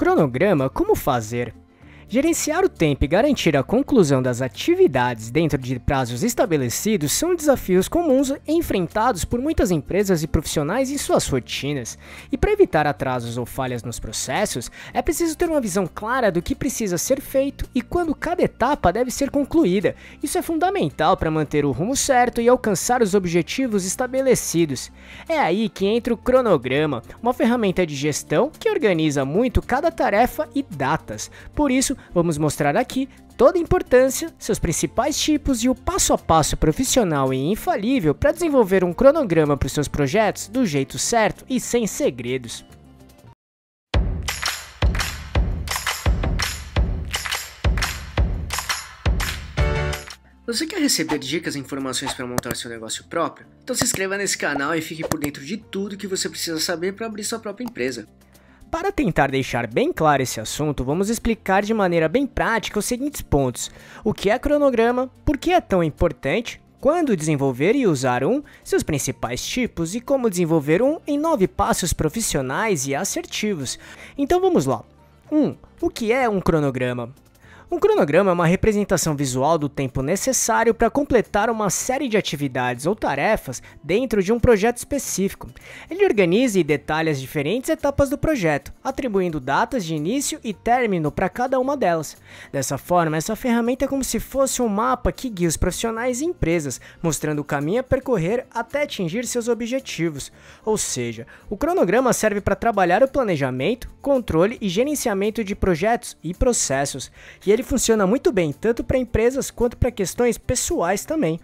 Cronograma: como fazer? Gerenciar o tempo e garantir a conclusão das atividades dentro de prazos estabelecidos são desafios comuns enfrentados por muitas empresas e profissionais em suas rotinas. E para evitar atrasos ou falhas nos processos, é preciso ter uma visão clara do que precisa ser feito e quando cada etapa deve ser concluída. Isso é fundamental para manter o rumo certo e alcançar os objetivos estabelecidos. É aí que entra o cronograma, uma ferramenta de gestão que organiza muito cada tarefa e datas. Por isso, vamos mostrar aqui toda a importância, seus principais tipos e o passo a passo profissional e infalível para desenvolver um cronograma para os seus projetos do jeito certo e sem segredos. Você quer receber dicas e informações para montar seu negócio próprio? Então se inscreva nesse canal e fique por dentro de tudo que você precisa saber para abrir sua própria empresa. Para tentar deixar bem claro esse assunto, vamos explicar de maneira bem prática os seguintes pontos: o que é cronograma, por que é tão importante, quando desenvolver e usar um, seus principais tipos e como desenvolver um em 9 passos profissionais e assertivos. Então vamos lá. 1. O que é um cronograma? Um cronograma é uma representação visual do tempo necessário para completar uma série de atividades ou tarefas dentro de um projeto específico. Ele organiza e detalha as diferentes etapas do projeto, atribuindo datas de início e término para cada uma delas. Dessa forma, essa ferramenta é como se fosse um mapa que guia os profissionais e empresas, mostrando o caminho a percorrer até atingir seus objetivos. Ou seja, o cronograma serve para trabalhar o planejamento, controle e gerenciamento de projetos e processos, e ele funciona muito bem tanto para empresas quanto para questões pessoais também.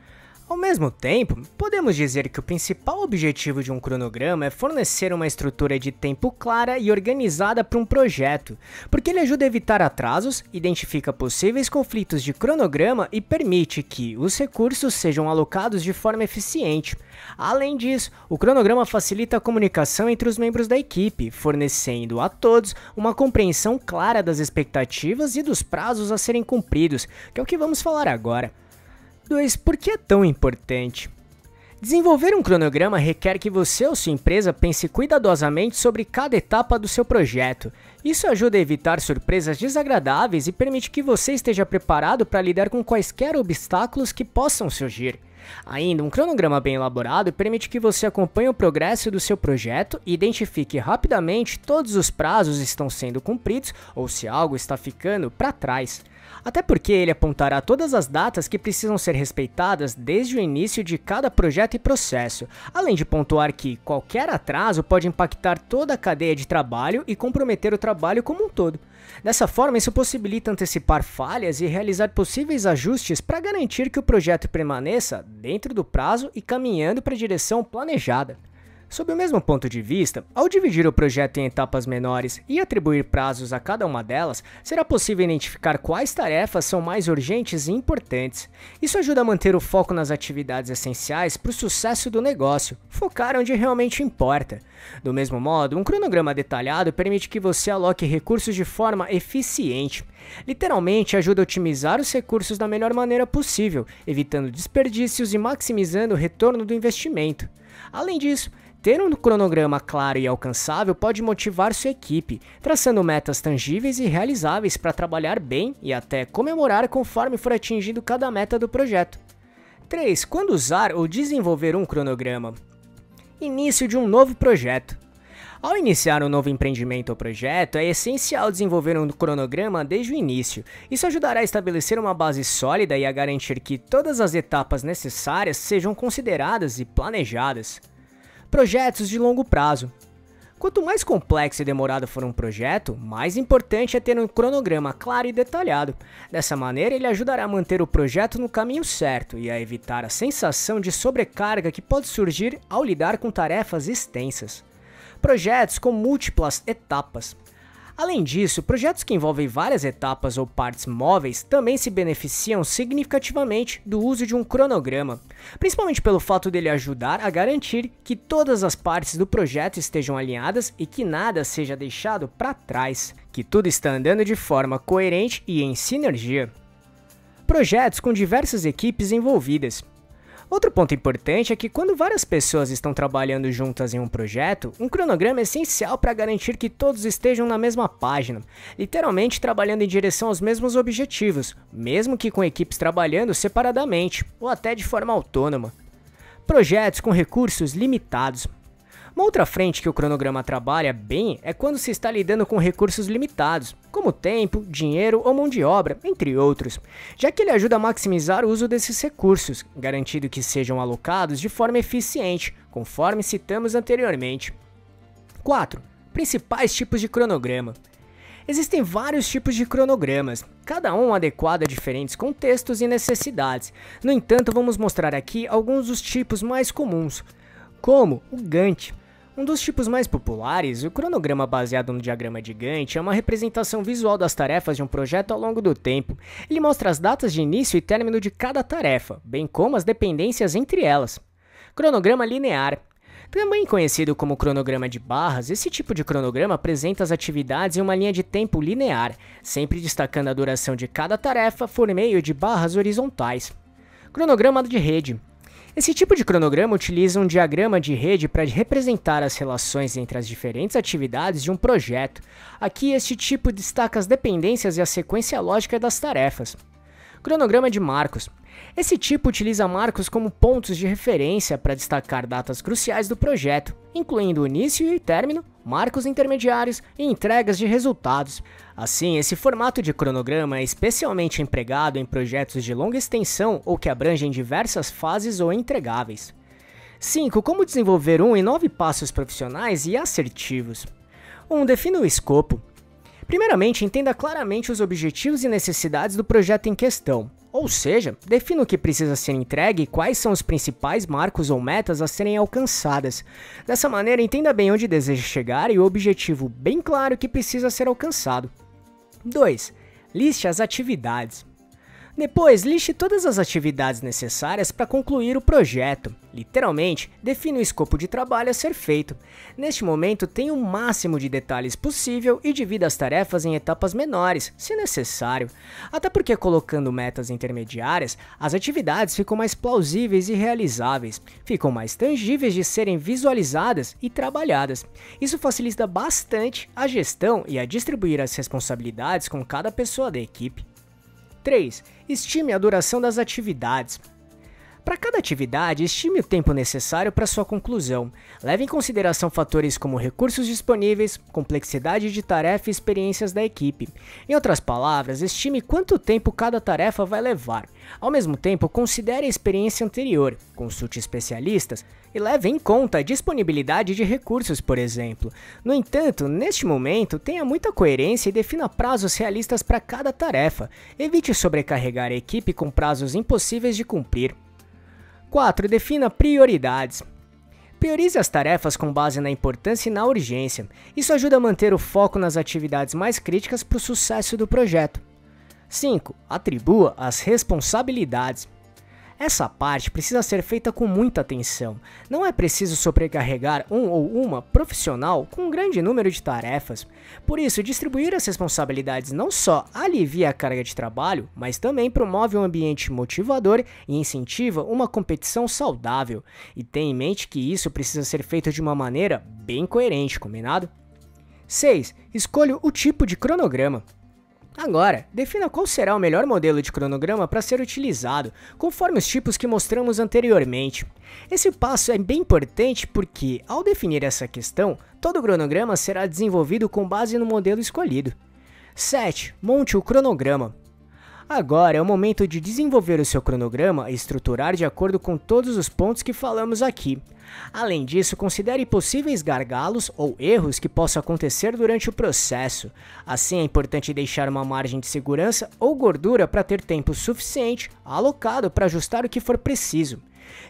Ao mesmo tempo, podemos dizer que o principal objetivo de um cronograma é fornecer uma estrutura de tempo clara e organizada para um projeto, porque ele ajuda a evitar atrasos, identifica possíveis conflitos de cronograma e permite que os recursos sejam alocados de forma eficiente. Além disso, o cronograma facilita a comunicação entre os membros da equipe, fornecendo a todos uma compreensão clara das expectativas e dos prazos a serem cumpridos, que é o que vamos falar agora. 2. Por que é tão importante? Desenvolver um cronograma requer que você ou sua empresa pense cuidadosamente sobre cada etapa do seu projeto. Isso ajuda a evitar surpresas desagradáveis e permite que você esteja preparado para lidar com quaisquer obstáculos que possam surgir. Ainda, um cronograma bem elaborado permite que você acompanhe o progresso do seu projeto e identifique rapidamente todos os prazos estão sendo cumpridos ou se algo está ficando para trás. Até porque ele apontará todas as datas que precisam ser respeitadas desde o início de cada projeto e processo, além de pontuar que qualquer atraso pode impactar toda a cadeia de trabalho e comprometer o trabalho como um todo. Dessa forma, isso possibilita antecipar falhas e realizar possíveis ajustes para garantir que o projeto permaneça dentro do prazo e caminhando para a direção planejada. Sob o mesmo ponto de vista, ao dividir o projeto em etapas menores e atribuir prazos a cada uma delas, será possível identificar quais tarefas são mais urgentes e importantes. Isso ajuda a manter o foco nas atividades essenciais para o sucesso do negócio, focar onde realmente importa. Do mesmo modo, um cronograma detalhado permite que você aloque recursos de forma eficiente. Literalmente ajuda a otimizar os recursos da melhor maneira possível, evitando desperdícios e maximizando o retorno do investimento. Além disso, ter um cronograma claro e alcançável pode motivar sua equipe, traçando metas tangíveis e realizáveis para trabalhar bem e até comemorar conforme for atingindo cada meta do projeto. 3. Quando usar ou desenvolver um cronograma? Início de um novo projeto. Ao iniciar um novo empreendimento ou projeto, é essencial desenvolver um cronograma desde o início. Isso ajudará a estabelecer uma base sólida e a garantir que todas as etapas necessárias sejam consideradas e planejadas. Projetos de longo prazo. Quanto mais complexo e demorado for um projeto, mais importante é ter um cronograma claro e detalhado. Dessa maneira, ele ajudará a manter o projeto no caminho certo e a evitar a sensação de sobrecarga que pode surgir ao lidar com tarefas extensas. Projetos com múltiplas etapas. Além disso, projetos que envolvem várias etapas ou partes móveis também se beneficiam significativamente do uso de um cronograma, principalmente pelo fato dele ajudar a garantir que todas as partes do projeto estejam alinhadas e que nada seja deixado para trás, que tudo está andando de forma coerente e em sinergia. Projetos com diversas equipes envolvidas. Outro ponto importante é que quando várias pessoas estão trabalhando juntas em um projeto, um cronograma é essencial para garantir que todos estejam na mesma página, literalmente trabalhando em direção aos mesmos objetivos, mesmo que com equipes trabalhando separadamente ou até de forma autônoma. Projetos com recursos limitados. Uma outra frente que o cronograma trabalha bem é quando se está lidando com recursos limitados, como tempo, dinheiro ou mão de obra, entre outros, já que ele ajuda a maximizar o uso desses recursos, garantindo que sejam alocados de forma eficiente, conforme citamos anteriormente. 4. Principais tipos de cronograma. Existem vários tipos de cronogramas, cada um adequado a diferentes contextos e necessidades. No entanto, vamos mostrar aqui alguns dos tipos mais comuns, como o Gantt. Um dos tipos mais populares, o cronograma baseado no diagrama de Gantt é uma representação visual das tarefas de um projeto ao longo do tempo. Ele mostra as datas de início e término de cada tarefa, bem como as dependências entre elas. Cronograma linear. Também conhecido como cronograma de barras, esse tipo de cronograma apresenta as atividades em uma linha de tempo linear, sempre destacando a duração de cada tarefa por meio de barras horizontais. Cronograma de rede. Esse tipo de cronograma utiliza um diagrama de rede para representar as relações entre as diferentes atividades de um projeto. Aqui, este tipo destaca as dependências e a sequência lógica das tarefas. Cronograma de marcos. Esse tipo utiliza marcos como pontos de referência para destacar datas cruciais do projeto, incluindo o início e término, marcos intermediários e entregas de resultados. Assim, esse formato de cronograma é especialmente empregado em projetos de longa extensão ou que abrangem diversas fases ou entregáveis. 5. Como desenvolver em 9 passos profissionais e assertivos. 1. Defina o escopo. Primeiramente, entenda claramente os objetivos e necessidades do projeto em questão, ou seja, defina o que precisa ser entregue e quais são os principais marcos ou metas a serem alcançadas. Dessa maneira, entenda bem onde deseja chegar e o objetivo bem claro que precisa ser alcançado. 2. Liste as atividades. Depois, liste todas as atividades necessárias para concluir o projeto. Literalmente, define o escopo de trabalho a ser feito. Neste momento, tenha o máximo de detalhes possível e divida as tarefas em etapas menores, se necessário. Até porque, colocando metas intermediárias, as atividades ficam mais plausíveis e realizáveis, ficam mais tangíveis de serem visualizadas e trabalhadas. Isso facilita bastante a gestão e a distribuir as responsabilidades com cada pessoa da equipe. 3. Estime a duração das atividades. Para cada atividade, estime o tempo necessário para sua conclusão. Leve em consideração fatores como recursos disponíveis, complexidade de tarefa e experiências da equipe. Em outras palavras, estime quanto tempo cada tarefa vai levar. Ao mesmo tempo, considere a experiência anterior, consulte especialistas e leve em conta a disponibilidade de recursos, por exemplo. No entanto, neste momento, tenha muita coerência e defina prazos realistas para cada tarefa. Evite sobrecarregar a equipe com prazos impossíveis de cumprir. 4. Defina prioridades. Priorize as tarefas com base na importância e na urgência. Isso ajuda a manter o foco nas atividades mais críticas para o sucesso do projeto. 5. Atribua as responsabilidades. Essa parte precisa ser feita com muita atenção. Não é preciso sobrecarregar um ou uma profissional com um grande número de tarefas. Por isso, distribuir as responsabilidades não só alivia a carga de trabalho, mas também promove um ambiente motivador e incentiva uma competição saudável. E tenha em mente que isso precisa ser feito de uma maneira bem coerente, combinado? 6. Escolha o tipo de cronograma. Agora, defina qual será o melhor modelo de cronograma para ser utilizado, conforme os tipos que mostramos anteriormente. Esse passo é bem importante porque, ao definir essa questão, todo cronograma será desenvolvido com base no modelo escolhido. 7. Monte o cronograma. Agora é o momento de desenvolver o seu cronograma e estruturar de acordo com todos os pontos que falamos aqui. Além disso, considere possíveis gargalos ou erros que possam acontecer durante o processo. Assim, é importante deixar uma margem de segurança ou gordura para ter tempo suficiente alocado para ajustar o que for preciso.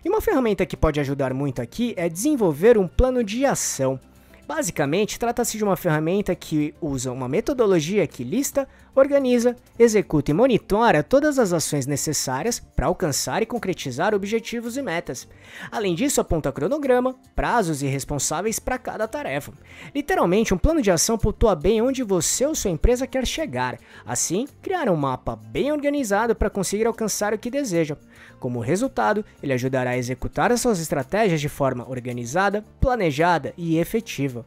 E uma ferramenta que pode ajudar muito aqui é desenvolver um plano de ação. Basicamente, trata-se de uma ferramenta que usa uma metodologia que lista, organiza, executa e monitora todas as ações necessárias para alcançar e concretizar objetivos e metas. Além disso, aponta cronograma, prazos e responsáveis para cada tarefa. Literalmente, um plano de ação pontua bem onde você ou sua empresa quer chegar. Assim, criar um mapa bem organizado para conseguir alcançar o que deseja. Como resultado, ele ajudará a executar as suas estratégias de forma organizada, planejada e efetiva.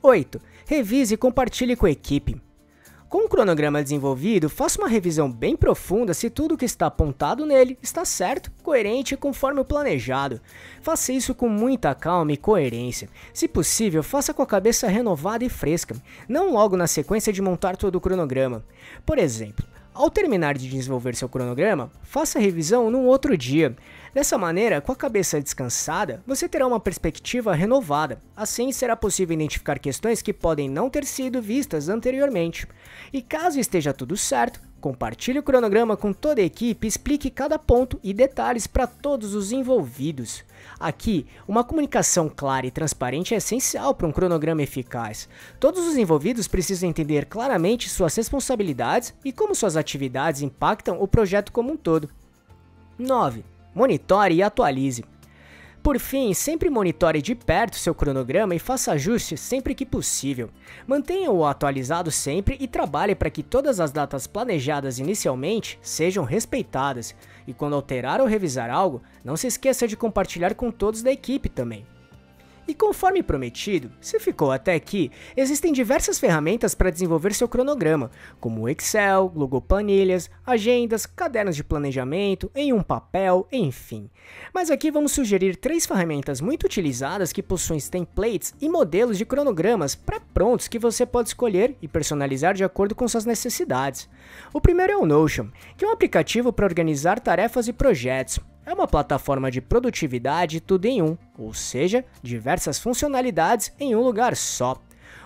8. Revise e compartilhe com a equipe. Com um cronograma desenvolvido, faça uma revisão bem profunda se tudo o que está apontado nele está certo, coerente e conforme o planejado. Faça isso com muita calma e coerência. Se possível, faça com a cabeça renovada e fresca, não logo na sequência de montar todo o cronograma. Por exemplo, ao terminar de desenvolver seu cronograma, faça a revisão num outro dia. Dessa maneira, com a cabeça descansada, você terá uma perspectiva renovada. Assim, será possível identificar questões que podem não ter sido vistas anteriormente. E caso esteja tudo certo, compartilhe o cronograma com toda a equipe e explique cada ponto e detalhes para todos os envolvidos. Aqui, uma comunicação clara e transparente é essencial para um cronograma eficaz. Todos os envolvidos precisam entender claramente suas responsabilidades e como suas atividades impactam o projeto como um todo. 9. Monitore e atualize. Por fim, sempre monitore de perto seu cronograma e faça ajustes sempre que possível. Mantenha-o atualizado sempre e trabalhe para que todas as datas planejadas inicialmente sejam respeitadas. E quando alterar ou revisar algo, não se esqueça de compartilhar com todos da equipe também. E conforme prometido, se ficou até aqui, existem diversas ferramentas para desenvolver seu cronograma, como o Excel, Google Planilhas, agendas, cadernos de planejamento, em um papel, enfim. Mas aqui vamos sugerir 3 ferramentas muito utilizadas que possuem templates e modelos de cronogramas pré-prontos que você pode escolher e personalizar de acordo com suas necessidades. O primeiro é o Notion, que é um aplicativo para organizar tarefas e projetos. É uma plataforma de produtividade tudo em um, ou seja, diversas funcionalidades em um lugar só.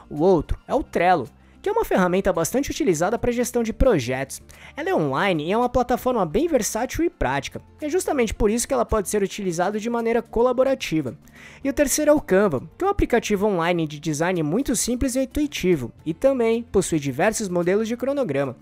O outro é o Trello, que é uma ferramenta bastante utilizada para gestão de projetos. Ela é online e é uma plataforma bem versátil e prática. É justamente por isso que ela pode ser utilizada de maneira colaborativa. E o terceiro é o Canva, que é um aplicativo online de design muito simples e intuitivo, e também possui diversos modelos de cronograma.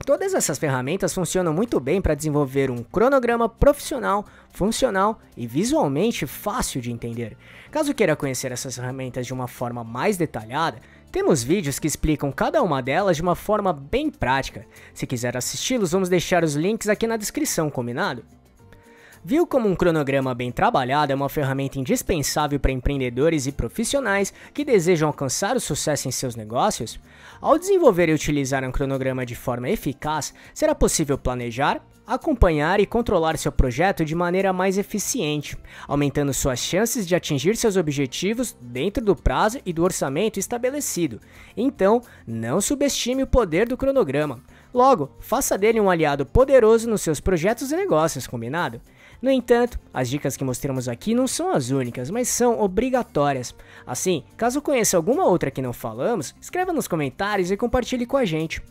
Todas essas ferramentas funcionam muito bem para desenvolver um cronograma profissional, funcional e visualmente fácil de entender. Caso queira conhecer essas ferramentas de uma forma mais detalhada, temos vídeos que explicam cada uma delas de uma forma bem prática. Se quiser assisti-los, vamos deixar os links aqui na descrição, combinado? Viu como um cronograma bem trabalhado é uma ferramenta indispensável para empreendedores e profissionais que desejam alcançar o sucesso em seus negócios? Ao desenvolver e utilizar um cronograma de forma eficaz, será possível planejar, acompanhar e controlar seu projeto de maneira mais eficiente, aumentando suas chances de atingir seus objetivos dentro do prazo e do orçamento estabelecido. Então, não subestime o poder do cronograma. Logo, faça dele um aliado poderoso nos seus projetos e negócios, combinado? No entanto, as dicas que mostramos aqui não são as únicas, mas são obrigatórias. Assim, caso conheça alguma outra que não falamos, escreva nos comentários e compartilhe com a gente.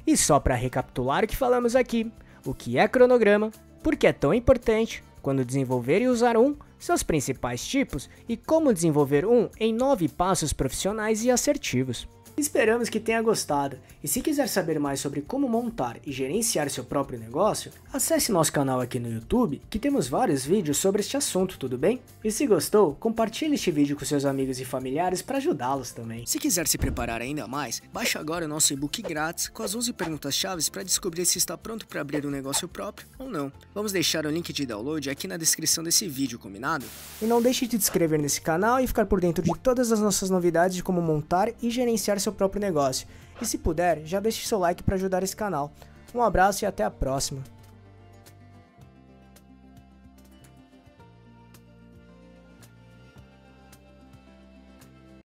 E só para recapitular o que falamos aqui, o que é cronograma, por que é tão importante, quando desenvolver e usar um, seus principais tipos e como desenvolver um em 9 passos profissionais e assertivos. Esperamos que tenha gostado, e se quiser saber mais sobre como montar e gerenciar seu próprio negócio, acesse nosso canal aqui no YouTube, que temos vários vídeos sobre este assunto, tudo bem? E se gostou, compartilhe este vídeo com seus amigos e familiares para ajudá-los também. Se quiser se preparar ainda mais, baixe agora o nosso e-book grátis com as 11 perguntas-chave para descobrir se está pronto para abrir um negócio próprio ou não. Vamos deixar o link de download aqui na descrição desse vídeo, combinado? E não deixe de se inscrever nesse canal e ficar por dentro de todas as nossas novidades de como montar e gerenciar seu próprio negócio. E se puder, já deixe seu like para ajudar esse canal. Um abraço e até a próxima.